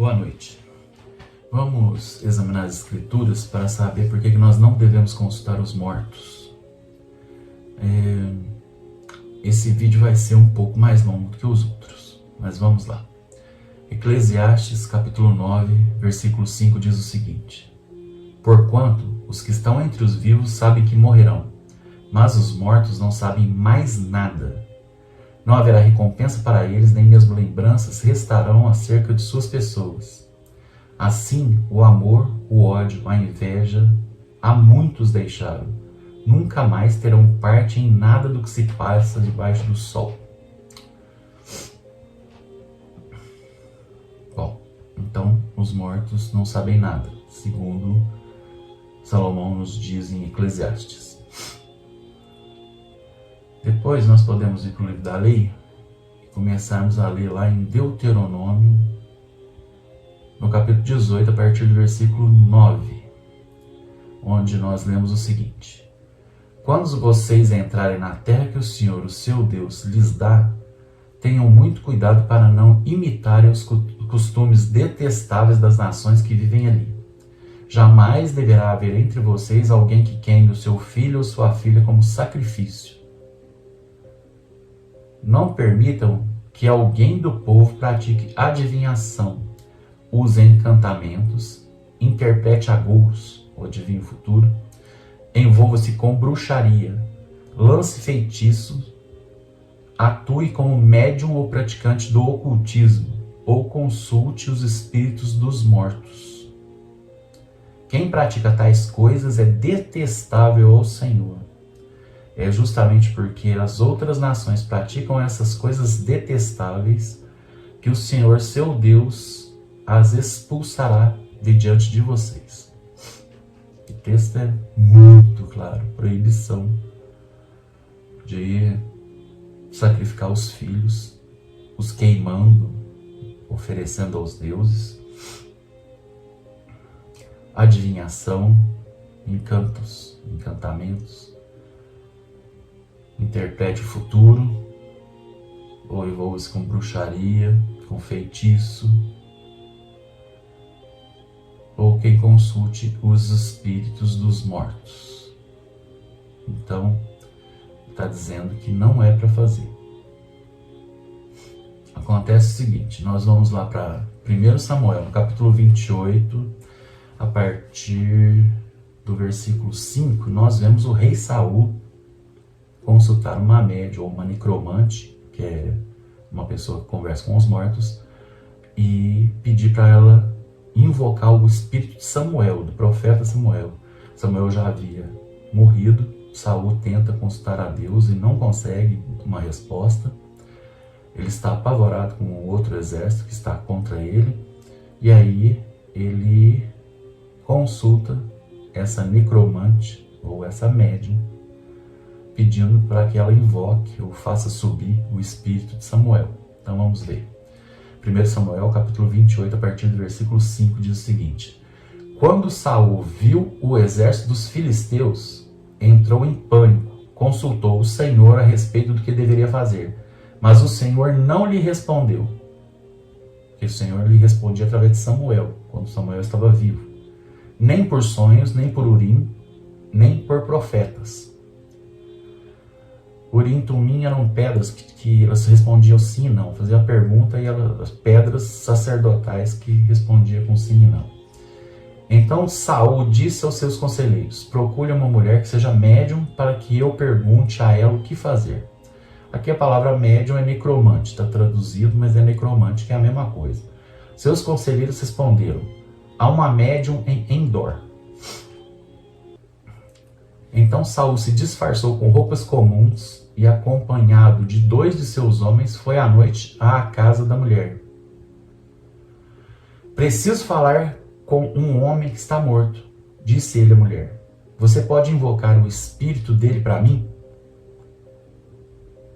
Boa noite. Vamos examinar as Escrituras para saber por que nós não devemos consultar os mortos. Esse vídeo vai ser um pouco mais longo do que os outros, mas vamos lá. Eclesiastes capítulo 9, versículo 5 diz o seguinte: Porquanto os que estão entre os vivos sabem que morrerão, mas os mortos não sabem mais nada. Não haverá recompensa para eles, nem mesmo lembranças restarão acerca de suas pessoas. Assim, o amor, o ódio, a inveja, a muitos deixaram. Nunca mais terão parte em nada do que se passa debaixo do sol. Bom, então os mortos não sabem nada, segundo Salomão nos diz em Eclesiastes. Depois nós podemos ir para o livro da lei e começarmos a ler lá em Deuteronômio, no capítulo 18, a partir do versículo 9, onde nós lemos o seguinte: Quando vocês entrarem na terra que o Senhor, o seu Deus, lhes dá, tenham muito cuidado para não imitarem os costumes detestáveis das nações que vivem ali. Jamais deverá haver entre vocês alguém que queime o seu filho ou sua filha como sacrifício. Não permitam que alguém do povo pratique adivinhação, use encantamentos, interprete agouros, ou adivinho futuro, envolva-se com bruxaria, lance feitiços, atue como médium ou praticante do ocultismo, ou consulte os espíritos dos mortos. Quem pratica tais coisas é detestável ao Senhor. É justamente porque as outras nações praticam essas coisas detestáveis que o Senhor, seu Deus, as expulsará de diante de vocês. O texto é muito claro: proibição de sacrificar os filhos, os queimando, oferecendo aos deuses, adivinhação, encantos, encantamentos, interprete o futuro, ou envolva-se com bruxaria, com feitiço, ou quem consulte os espíritos dos mortos. Então, está dizendo que não é para fazer. Acontece o seguinte: nós vamos lá para 1 Samuel, no capítulo 28, a partir do versículo 5, nós vemos o rei Saul consultar uma médium ou uma necromante, que é uma pessoa que conversa com os mortos, e pedir para ela invocar o espírito de Samuel, do profeta Samuel. Samuel já havia morrido. Saul tenta consultar a Deus e não consegue uma resposta. Ele está apavorado com o outro exército que está contra ele, e aí ele consulta essa necromante ou essa médium, pedindo para que ela invoque ou faça subir o espírito de Samuel. Então vamos ler. 1 Samuel, capítulo 28, a partir do versículo 5, diz o seguinte: Quando Saul viu o exército dos filisteus, entrou em pânico, consultou o Senhor a respeito do que deveria fazer, mas o Senhor não lhe respondeu. Porque o Senhor lhe respondia através de Samuel, quando Samuel estava vivo. Nem por sonhos, nem por Urim, nem por profetas. Urim e Tumim eram pedras que elas respondiam sim e não. Fazia a pergunta e as pedras sacerdotais que respondiam com sim e não. Então Saul disse aos seus conselheiros: Procure uma mulher que seja médium para que eu pergunte a ela o que fazer. Aqui a palavra médium é necromante, está traduzido, mas é necromante, que é a mesma coisa. Seus conselheiros responderam: Há uma médium em Endor. Então Saul se disfarçou com roupas comuns e, acompanhado de 2 de seus homens, foi à noite à casa da mulher. Preciso falar com um homem que está morto, disse ele à mulher. Você pode invocar o espírito dele para mim?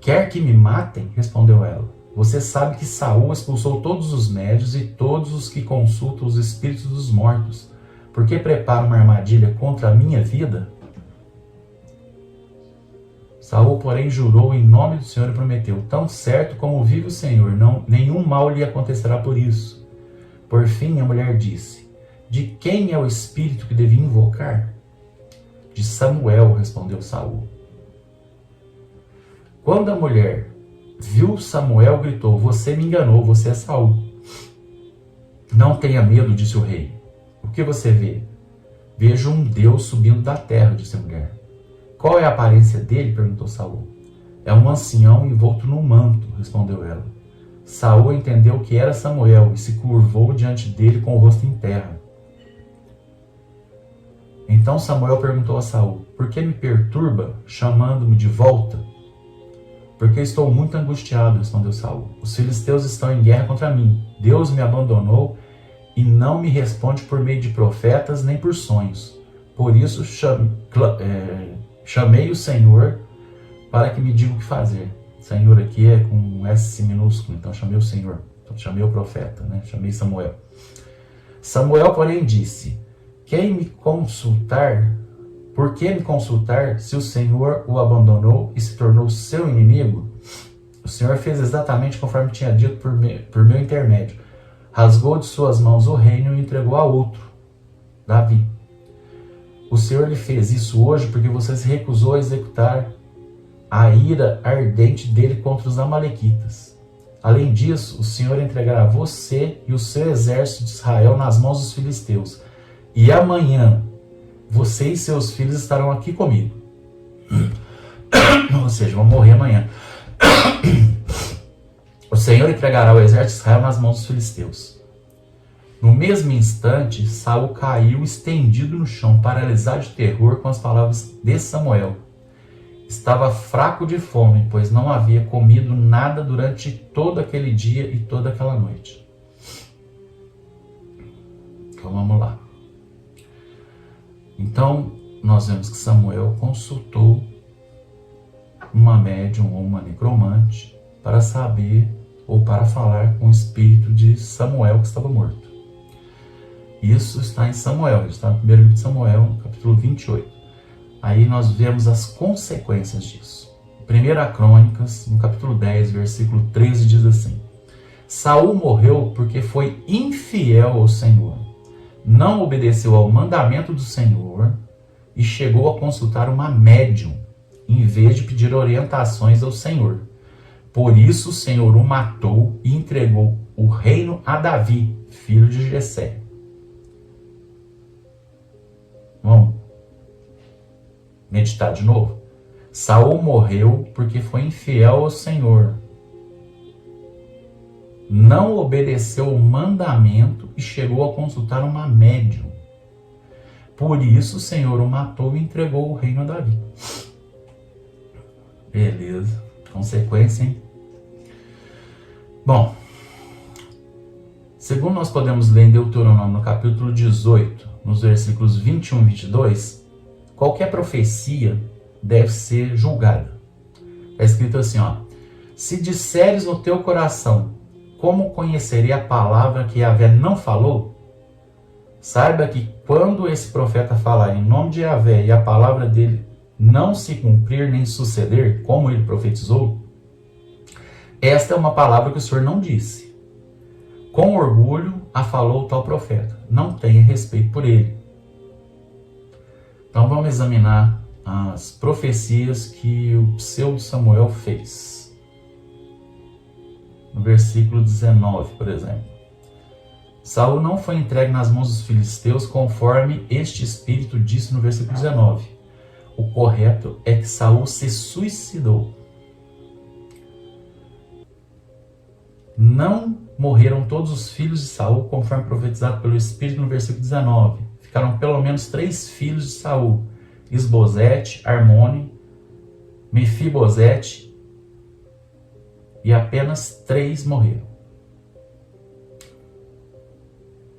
Quer que me matem? Respondeu ela. Você sabe que Saul expulsou todos os médios e todos os que consultam os espíritos dos mortos. Por que prepara uma armadilha contra a minha vida? Saul, porém, jurou em nome do Senhor e prometeu: tão certo como vive o Senhor, nenhum mal lhe acontecerá por isso. Por fim, a mulher disse: de quem é o espírito que devia invocar? De Samuel, respondeu Saul. Quando a mulher viu Samuel, gritou: você me enganou, você é Saul. Não tenha medo, disse o rei. O que você vê? Vejo um Deus subindo da terra, disse a mulher. Qual é a aparência dele? Perguntou Saul. É um ancião envolto num manto, respondeu ela. Saul entendeu que era Samuel e se curvou diante dele com o rosto em terra. Então Samuel perguntou a Saul: por que me perturba, chamando-me de volta? Porque estou muito angustiado, respondeu Saul. Os filisteus estão em guerra contra mim. Deus me abandonou e não me responde por meio de profetas nem por sonhos. Por isso chamei o Senhor para que me diga o que fazer. Senhor aqui é com um S minúsculo, então chamei o Senhor. Então chamei o profeta, né? Chamei Samuel. Samuel, porém, disse: quem me consultar? Por que me consultar se o Senhor o abandonou e se tornou seu inimigo? O Senhor fez exatamente conforme tinha dito por meu intermédio. Rasgou de suas mãos o reino e o entregou a outro, Davi. O Senhor lhe fez isso hoje porque você se recusou a executar a ira ardente dele contra os amalequitas. Além disso, o Senhor entregará você e o seu exército de Israel nas mãos dos filisteus. E amanhã, você e seus filhos estarão aqui comigo. Ou seja, vão morrer amanhã. O Senhor entregará o exército de Israel nas mãos dos filisteus. No mesmo instante, Saul caiu estendido no chão, paralisado de terror com as palavras de Samuel. Estava fraco de fome, pois não havia comido nada durante todo aquele dia e toda aquela noite. Então vamos lá. Então, nós vemos que Samuel consultou uma médium ou uma necromante para saber ou para falar com o espírito de Samuel que estava morto. Isso está em Samuel, está no primeiro livro de Samuel, no capítulo 28. Aí nós vemos as consequências disso. 1 Crônicas, no capítulo 10, versículo 13, diz assim: Saul morreu porque foi infiel ao Senhor. Não obedeceu ao mandamento do Senhor e chegou a consultar uma médium, em vez de pedir orientações ao Senhor. Por isso o Senhor o matou e entregou o reino a Davi, filho de Jessé. Vamos meditar de novo? Saul morreu porque foi infiel ao Senhor. Não obedeceu o mandamento e chegou a consultar uma médium. Por isso o Senhor o matou e entregou o reino a Davi. Beleza. Consequência, hein? Bom, segundo nós podemos ler em Deuteronômio, no capítulo 18, nos versículos 21 e 22, qualquer profecia deve ser julgada. Está escrito assim, ó: se disseres no teu coração, como conhecerei a palavra que Yahvé não falou? Saiba que quando esse profeta falar em nome de Yahvé e a palavra dele não se cumprir nem suceder, como ele profetizou, esta é uma palavra que o Senhor não disse. Com orgulho a falou o tal profeta. Não tenha respeito por ele. Então vamos examinar as profecias que o pseudo Samuel fez. No versículo 19, por exemplo. Saul não foi entregue nas mãos dos filisteus conforme este espírito disse no versículo 19. O correto é que Saul se suicidou. Não morreram todos os filhos de Saul, conforme profetizado pelo Espírito no versículo 19. Ficaram pelo menos 3 filhos de Saul: Isbosete, Armone, Mefibosete, e apenas 3 morreram.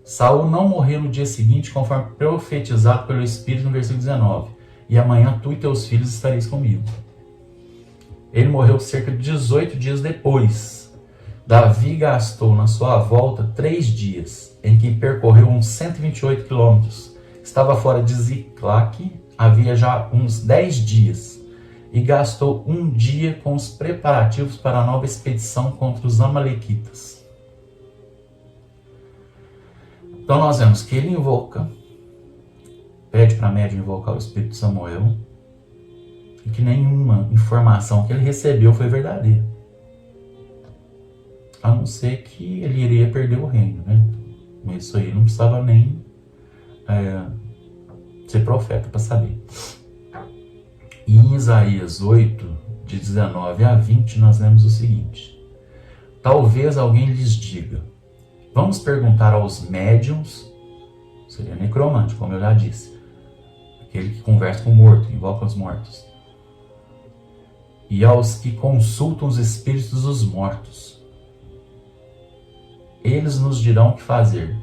Saul não morreu no dia seguinte, conforme profetizado pelo Espírito no versículo 19. E amanhã tu e teus filhos estareis comigo. Ele morreu cerca de 18 dias depois. Davi gastou na sua volta 3 dias, em que percorreu uns 128 quilômetros. Estava fora de Ziclac havia já uns 10 dias e gastou um dia com os preparativos para a nova expedição contra os amalequitas. Então nós vemos que ele invoca, pede para a médium invocar o espírito de Samuel, e que nenhuma informação que ele recebeu foi verdadeira. A não ser que ele iria perder o reino, né? Isso aí não precisava nem ser profeta para saber. E em Isaías 8, de 19 a 20, nós lemos o seguinte: talvez alguém lhes diga, vamos perguntar aos médiuns, seria necromante, como eu já disse, aquele que conversa com o morto, invoca os mortos, e aos que consultam os espíritos dos mortos. Eles nos dirão o que fazer.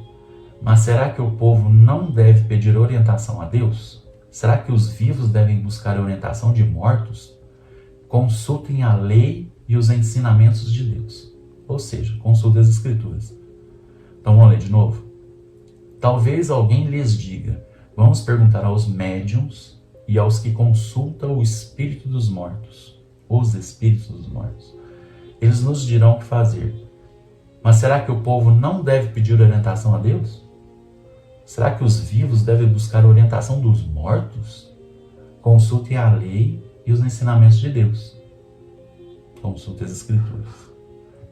Mas será que o povo não deve pedir orientação a Deus? Será que os vivos devem buscar a orientação de mortos? Consultem a lei e os ensinamentos de Deus. Ou seja, consultem as escrituras. Então vamos ler de novo. Talvez alguém lhes diga, vamos perguntar aos médiuns e aos que consultam o espírito dos mortos, os espíritos dos mortos. Eles nos dirão o que fazer. Mas será que o povo não deve pedir orientação a Deus? Será que os vivos devem buscar a orientação dos mortos? Consultem a lei e os ensinamentos de Deus. Consultem as escrituras.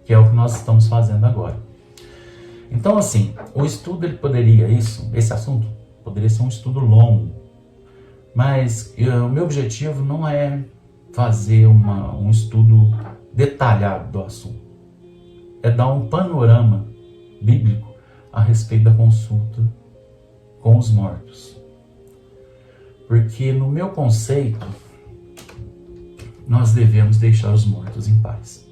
Que é o que nós estamos fazendo agora. Então, assim, o estudo, ele poderia, esse assunto, poderia ser um estudo longo. Mas o meu objetivo não é fazer um estudo detalhado do assunto. É dar um panorama bíblico a respeito da consulta com os mortos. Porque no meu conceito, nós devemos deixar os mortos em paz.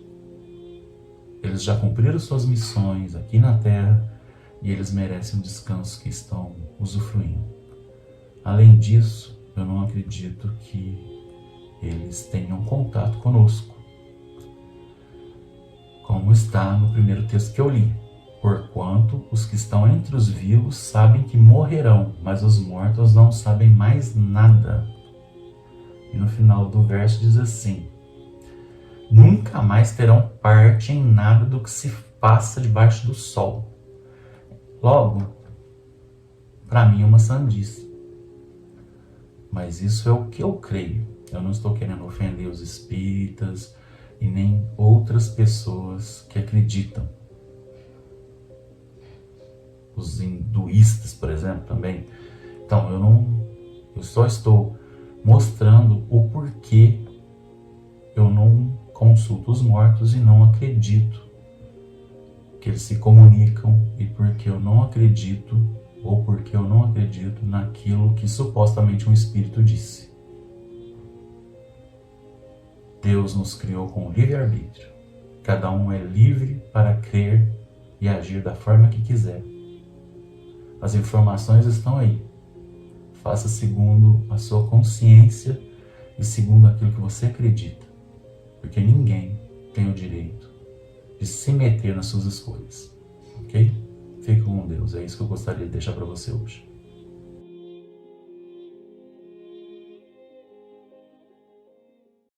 Eles já cumpriram suas missões aqui na Terra e eles merecem o descanso que estão usufruindo. Além disso, eu não acredito que eles tenham contato conosco, como está no primeiro texto que eu li. Porquanto os que estão entre os vivos sabem que morrerão, mas os mortos não sabem mais nada. E no final do verso diz assim: nunca mais terão parte em nada do que se passa debaixo do sol. Logo, para mim é uma sandice. Mas isso é o que eu creio. Eu não estou querendo ofender os espíritas e nem outras pessoas que acreditam. Os hinduístas, por exemplo, também. Então, eu só estou mostrando o porquê eu não consulto os mortos e não acredito que eles se comunicam, e porque eu não acredito, ou porque eu não acredito naquilo que supostamente um espírito disse. Deus nos criou com livre-arbítrio. Cada um é livre para crer e agir da forma que quiser. As informações estão aí. Faça segundo a sua consciência e segundo aquilo que você acredita. Porque ninguém tem o direito de se meter nas suas escolhas. Ok? Fique com Deus. É isso que eu gostaria de deixar para você hoje.